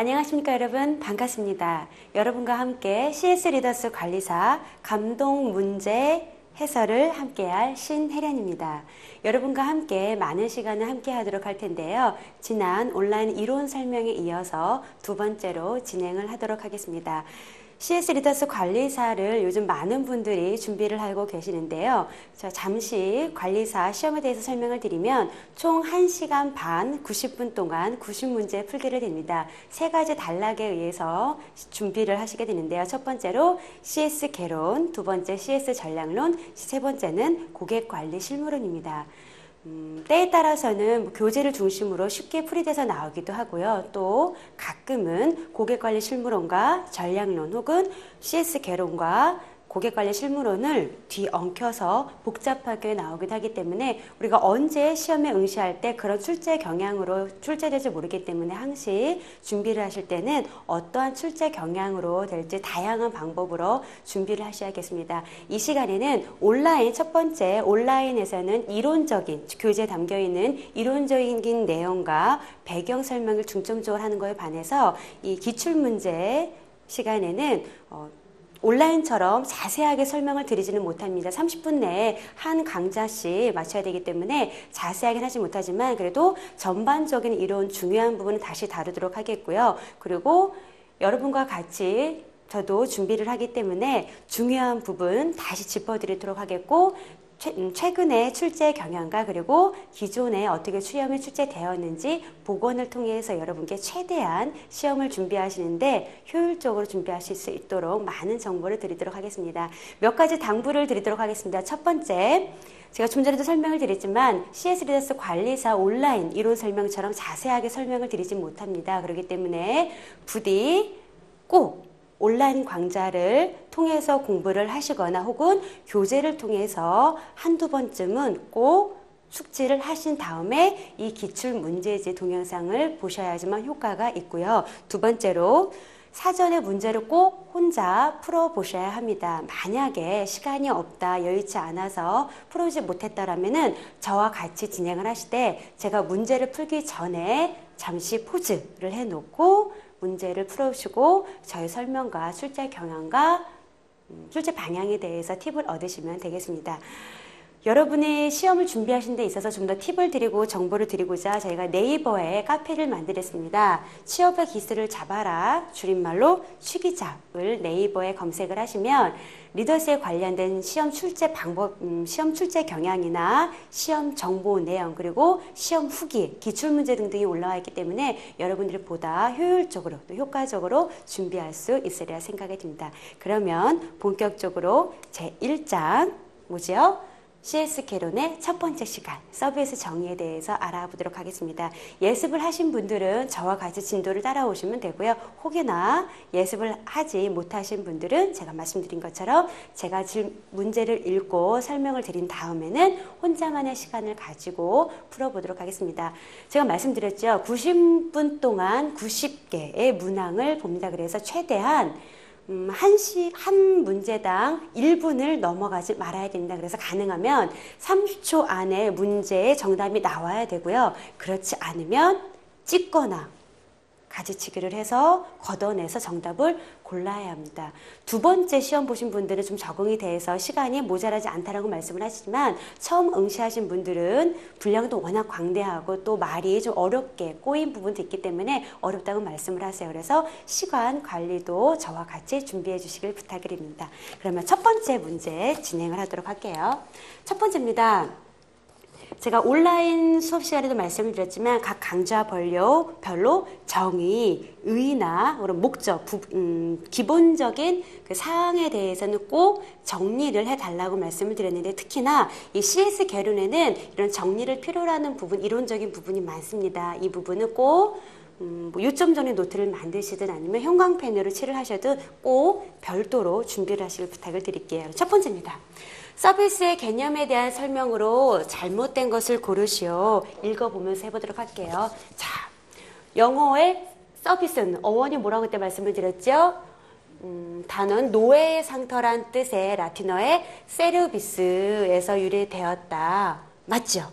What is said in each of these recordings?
안녕하십니까 여러분, 반갑습니다. 여러분과 함께 CS 리더스 관리사 감동 문제 해설을 함께할 신혜련입니다. 여러분과 함께 많은 시간을 함께 하도록 할 텐데요. 지난 온라인 이론 설명에 이어서 두 번째로 진행을 하도록 하겠습니다. CS 리더스 관리사를 요즘 많은 분들이 준비를 하고 계시는데요. 자, 잠시 관리사 시험에 대해서 설명을 드리면 총 1시간 반 90분 동안 90문제 풀기를 됩니다. 세 가지 단락에 의해서 준비를 하시게 되는데요. 첫 번째로 CS 개론, 두 번째 CS 전략론, 세 번째는 고객관리 실무론입니다. 때에 따라서는 교재를 중심으로 쉽게 풀이돼서 나오기도 하고요. 또 가끔은 고객관리 실무론과 전략론 혹은 CS 개론과 고객관리 실무론을 뒤엉켜서 복잡하게 나오기도 하기 때문에 우리가 언제 시험에 응시할 때 그런 출제 경향으로 출제될지 모르기 때문에 항시 준비를 하실 때는 어떠한 출제 경향으로 될지 다양한 방법으로 준비를 하셔야겠습니다. 이 시간에는 온라인 첫 번째 온라인에서는 이론적인 교재에 담겨있는 이론적인 내용과 배경 설명을 중점적으로 하는 것에 반해서 이 기출문제 시간에는 온라인처럼 자세하게 설명을 드리지는 못합니다. 30분 내에 한 강좌씩 마쳐야 되기 때문에 자세하게는 하지 못하지만 그래도 전반적인 이론 중요한 부분은 다시 다루도록 하겠고요. 그리고 여러분과 같이 저도 준비를 하기 때문에 중요한 부분 다시 짚어드리도록 하겠고 최근에 출제 경향과 그리고 기존에 어떻게 시험이 출제되었는지 복원을 통해서 여러분께 최대한 시험을 준비하시는데 효율적으로 준비하실 수 있도록 많은 정보를 드리도록 하겠습니다. 몇 가지 당부를 드리도록 하겠습니다. 첫 번째, 제가 좀 전에도 설명을 드렸지만 CS 리더스 관리사 온라인 이론 설명처럼 자세하게 설명을 드리지 못합니다. 그렇기 때문에 부디 꼭 온라인 강좌를 통해서 공부를 하시거나 혹은 교재를 통해서 한두 번쯤은 꼭 숙지를 하신 다음에 이 기출문제집 동영상을 보셔야지만 효과가 있고요. 두 번째로 사전에 문제를 꼭 혼자 풀어보셔야 합니다. 만약에 시간이 없다, 여의치 않아서 풀어보지 못했다라면은 저와 같이 진행을 하실 때 제가 문제를 풀기 전에 잠시 포즈를 해놓고 문제를 풀어주시고 저희 설명과 출제 경향과 출제 방향에 대해서 팁을 얻으시면 되겠습니다. 여러분이 시험을 준비하신 데 있어서 좀 더 팁을 드리고 정보를 드리고자 저희가 네이버에 카페를 만들었습니다. 취업의 기술을 잡아라, 줄임말로 취기잡을 네이버에 검색을 하시면 리더스에 관련된 시험 출제 방법, 시험 출제 경향이나 시험 정보 내용 그리고 시험 후기, 기출문제 등등이 올라와 있기 때문에 여러분들이 보다 효율적으로 또 효과적으로 준비할 수 있으리라 생각이 듭니다. 그러면 본격적으로 제1장 뭐죠? CS 개론의 첫 번째 시간, 서비스 정의에 대해서 알아보도록 하겠습니다. 예습을 하신 분들은 저와 같이 진도를 따라오시면 되고요. 혹여나 예습을 하지 못하신 분들은 제가 말씀드린 것처럼 제가 문제를 읽고 설명을 드린 다음에는 혼자만의 시간을 가지고 풀어보도록 하겠습니다. 제가 말씀드렸죠. 90분 동안 90개의 문항을 봅니다. 그래서 최대한 한 문제당 1분을 넘어가지 말아야 됩니다. 그래서 가능하면 30초 안에 문제의 정답이 나와야 되고요. 그렇지 않으면 찍거나 가지치기를 해서 걷어내서 정답을 골라야 합니다. 두 번째 시험 보신 분들은 좀 적응이 돼서 시간이 모자라지 않다라고 말씀을 하시지만 처음 응시하신 분들은 분량도 워낙 광대하고 또 말이 좀 어렵게 꼬인 부분도 있기 때문에 어렵다고 말씀을 하세요. 그래서 시간 관리도 저와 같이 준비해 주시길 부탁드립니다. 그러면 첫 번째 문제 진행을 하도록 할게요. 첫 번째입니다. 제가 온라인 수업 시간에도 말씀을 드렸지만 각 강좌별로 정의, 의의나 그런 목적, 기본적인 그 사항에 대해서는 꼭 정리를 해달라고 말씀을 드렸는데 특히나 이 CS 개론에는 이런 정리를 필요로 하는 부분, 이론적인 부분이 많습니다. 이 부분은 꼭 요점 정리 노트를 만드시든 아니면 형광펜으로 칠을 하셔도 꼭 별도로 준비를 하시길 부탁을 드릴게요. 첫 번째입니다. 서비스의 개념에 대한 설명으로 잘못된 것을 고르시오. 읽어보면서 해보도록 할게요. 자, 영어의 서비스는 어원이 뭐라고 그때 말씀을 드렸죠? 단어는 노예의 상터란 뜻의 라틴어의 세르비스에서 유래되었다. 맞죠?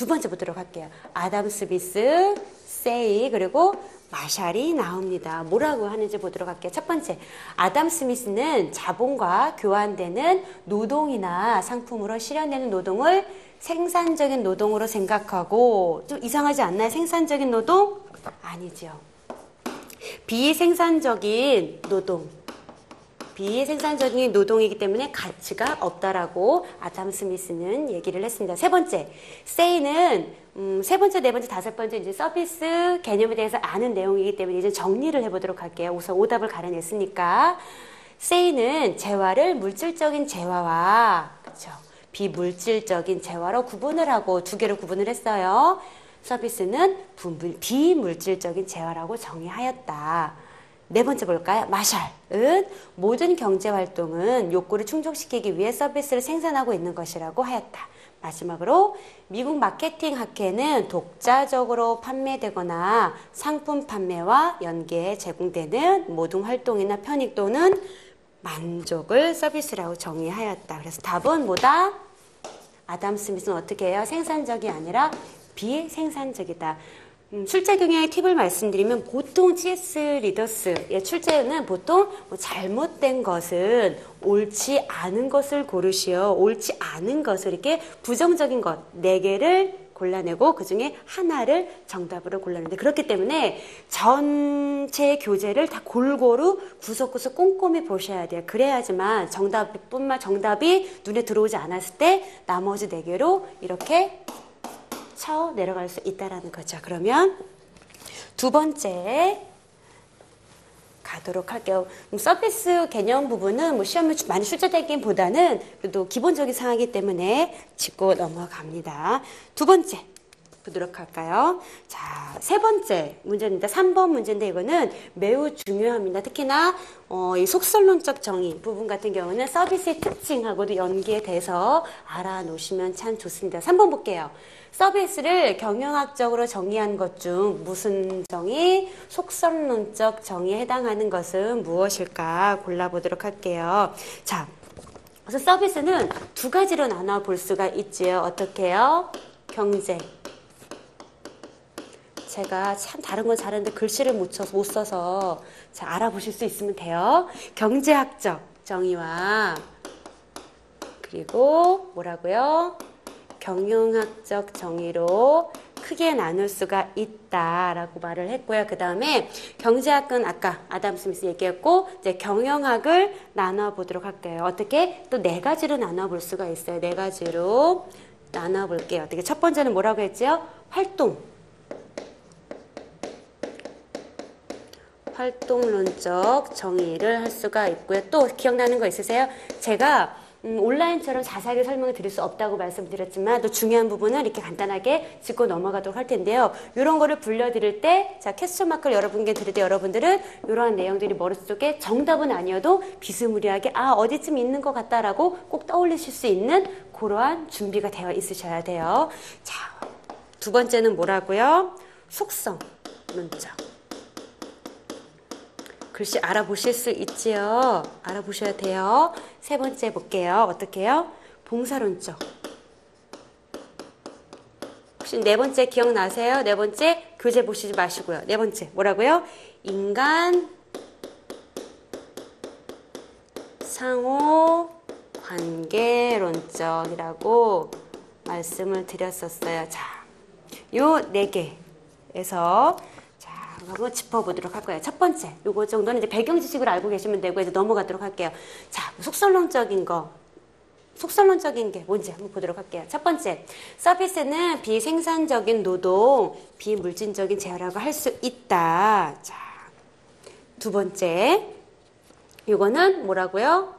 두 번째 보도록 할게요. 아담 스미스, 세이, 그리고 마샬이 나옵니다. 뭐라고 하는지 보도록 할게요. 첫 번째, 아담 스미스는 자본과 교환되는 노동이나 상품으로 실현되는 노동을 생산적인 노동으로 생각하고, 좀 이상하지 않나요? 생산적인 노동? 아니죠. 비생산적인 노동. 비생산적인 노동이기 때문에 가치가 없다라고 아담 스미스는 얘기를 했습니다. 세 번째, 세이는 세 번째, 네 번째, 다섯 번째 이제 서비스 개념에 대해서 아는 내용이기 때문에 이제 정리를 해보도록 할게요. 우선 오답을 가려냈으니까. 세이는 재화를 물질적인 재화와 그렇죠. 비물질적인 재화로 구분을 하고 두 개로 구분을 했어요. 서비스는 비물질적인 재화라고 정의하였다. 네 번째 볼까요? 마샬은 모든 경제활동은 욕구를 충족시키기 위해 서비스를 생산하고 있는 것이라고 하였다. 마지막으로 미국 마케팅 학회는 독자적으로 판매되거나 상품 판매와 연계해 제공되는 모든 활동이나 편익 또는 만족을 서비스라고 정의하였다. 그래서 답은 뭐다? 아담 스미스는 어떻게 해요? 생산적이 아니라 비생산적이다. 출제 경향의 팁을 말씀드리면 보통 CS 리더스의 출제는 보통 잘못된 것은 옳지 않은 것을 고르시오. 옳지 않은 것을 이렇게 부정적인 것 4개를 골라내고 그 중에 하나를 정답으로 골라내는데 그렇기 때문에 전체 교재를 다 골고루 구석구석 꼼꼼히 보셔야 돼요. 그래야지만 정답이 눈에 들어오지 않았을 때 나머지 4개로 이렇게 쳐 내려갈 수 있다라는 거죠. 그러면 두 번째 가도록 할게요. 서비스 개념 부분은 뭐 시험에 많이 출제되기보다는 그래도 기본적인 사항이기 때문에 짚고 넘어갑니다. 두 번째 보도록 할까요? 자, 세 번째 문제입니다. 3번 문제인데 이거는 매우 중요합니다. 특히나 이 속설론적 정의 부분 같은 경우는 서비스의 특징하고도 연계돼서 알아놓으시면 참 좋습니다. 3번 볼게요. 서비스를 경영학적으로 정의한 것 중 무슨 정의? 속설론적 정의에 해당하는 것은 무엇일까 골라보도록 할게요. 자, 그래서 서비스는 두 가지로 나눠 볼 수가 있지요. 어떻게 해요? 경제. 제가 참 다른 건 잘하는데 글씨를 못 써서 자, 알아보실 수 있으면 돼요. 경제학적 정의와 그리고 뭐라고요? 경영학적 정의로 크게 나눌 수가 있다라고 말을 했고요. 그 다음에 경제학은 아까 아담 스미스 얘기했고 이제 경영학을 나눠보도록 할게요. 어떻게? 또 4가지로 나눠볼 수가 있어요. 4가지로 나눠볼게요. 어떻게? 첫 번째는 뭐라고 했죠? 활동론적 정의를 할 수가 있고요. 또 기억나는 거 있으세요? 제가 온라인처럼 자세하게 설명을 드릴 수 없다고 말씀드렸지만 또 중요한 부분은 이렇게 간단하게 짚고 넘어가도록 할 텐데요. 이런 거를 불려드릴 때 자 퀘스천 마크를 여러분께 드릴 때 여러분들은 이러한 내용들이 머릿속에 정답은 아니어도 비스무리하게 어디쯤 있는 것 같다라고 꼭 떠올리실 수 있는 그러한 준비가 되어 있으셔야 돼요. 자, 두 번째는 뭐라고요? 속성론적. 글씨 알아보실 수 있지요. 알아보셔야 돼요. 세 번째 볼게요. 어떻게 해요? 봉사론적. 혹시 네 번째 기억나세요? 네 번째 교재 보시지 마시고요. 네 번째 뭐라고요? 인간 상호 관계론적이라고 말씀을 드렸었어요. 자, 요 4개에서 한번 짚어보도록 할 거예요. 첫 번째, 요거 정도는 이제 배경 지식을 알고 계시면 되고 이제 넘어가도록 할게요. 자, 속설론적인 게 뭔지 한번 보도록 할게요. 첫 번째, 서비스는 비생산적인 노동, 비물질적인 재화라고 할 수 있다. 자, 두 번째, 요거는 뭐라고요?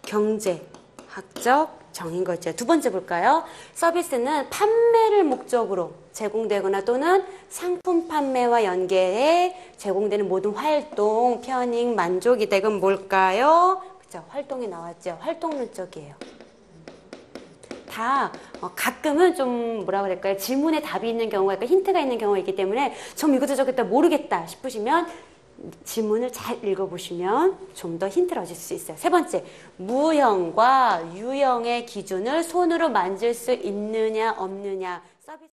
경제학적 정인 거죠. 두 번째 볼까요? 서비스는 판매를 목적으로 제공되거나 또는 상품 판매와 연계해 제공되는 모든 활동, 편익, 만족이다. 이건 뭘까요? 그죠? 활동이 나왔죠. 활동론적이에요. 다 가끔은 좀 뭐라고 해야 될까요? 질문에 답이 있는 경우가 있고 힌트가 있는 경우가 있기 때문에 좀 이것도 저것도 모르겠다 싶으시면 지문을 잘 읽어보시면 좀 더 힌트를 얻을 수 있어요. 세 번째, 무형과 유형의 기준을 손으로 만질 수 있느냐 없느냐. 서비스